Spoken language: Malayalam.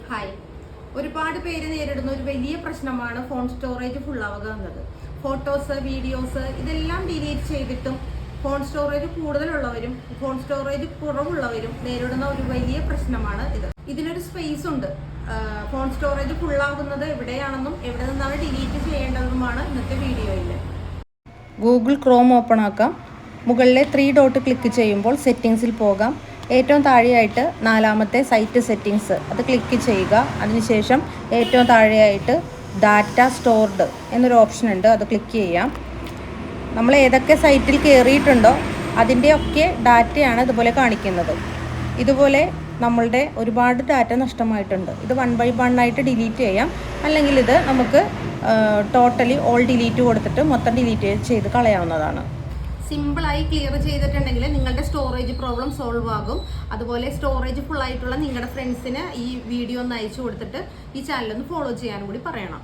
ഹായ്. ഒരുപാട് പേര് നേരിടുന്ന ഒരു വലിയ പ്രശ്നമാണ് ഫോൺ സ്റ്റോറേജ് ഫുള്ളാവുക എന്നത്. ഫോട്ടോസ്, വീഡിയോസ് ഇതെല്ലാം ഡിലീറ്റ് ചെയ്തിട്ടും ഫോൺ സ്റ്റോറേജ് കൂടുതലുള്ളവരും ഫോൺ സ്റ്റോറേജ് കുറവുള്ളവരും നേരിടുന്ന ഒരു വലിയ പ്രശ്നമാണ് ഇത്. ഇതിനൊരു സ്പേസ് ഉണ്ട്. ഫോൺ സ്റ്റോറേജ് ഫുള്ളാകുന്നത് എവിടെയാണെന്നും എവിടെ നിന്നാണ് ഡിലീറ്റ് ചെയ്യേണ്ടതെന്നുമാണ് ഇന്നത്തെ വീഡിയോയിൽ. ഗൂഗിൾ ക്രോം ഓപ്പൺ ആക്കാം. മുകളിലെ 3 ഡോട്ട് ക്ലിക്ക് ചെയ്യുമ്പോൾ സെറ്റിങ്സിൽ പോകാം. ഏറ്റവും താഴെയായിട്ട് 4ാമത്തെ സൈറ്റ് സെറ്റിങ്സ് അത് ക്ലിക്ക് ചെയ്യുക. അതിനുശേഷം ഏറ്റവും താഴെയായിട്ട് ഡാറ്റ സ്റ്റോർഡ് എന്നൊരു ഓപ്ഷൻ ഉണ്ട്, അത് ക്ലിക്ക് ചെയ്യാം. നമ്മൾ ഏതൊക്കെ സൈറ്റിൽ കയറിയിട്ടുണ്ടോ അതിൻ്റെയൊക്കെ ഡാറ്റയാണ് ഇതുപോലെ കാണിക്കുന്നത്. ഇതുപോലെ നമ്മളുടെ ഒരുപാട് ഡാറ്റ നഷ്ടമായിട്ടുണ്ട്. ഇത് 1 by 1 ആയിട്ട് ഡിലീറ്റ് ചെയ്യാം, അല്ലെങ്കിൽ ഇത് നമുക്ക് ടോട്ടലി ഓൾ ഡിലീറ്റ് കൊടുത്തിട്ട് മൊത്തം ഡിലീറ്റ് ചെയ്ത് കളയാവുന്നതാണ്. സിമ്പിളായി ക്ലിയർ ചെയ്തിട്ടുണ്ടെങ്കിൽ നിങ്ങളുടെ സ്റ്റോറേജ് പ്രോബ്ലം സോൾവ് ആകും. അതുപോലെ സ്റ്റോറേജ് ഫുൾ ആയിട്ടുള്ള നിങ്ങളുടെ ഫ്രണ്ട്സിന് ഈ വീഡിയോ ഒന്ന് അയച്ചു കൊടുത്തിട്ട് ഈ ചാനലൊന്ന് ഫോളോ ചെയ്യാനും കൂടി പറയണം.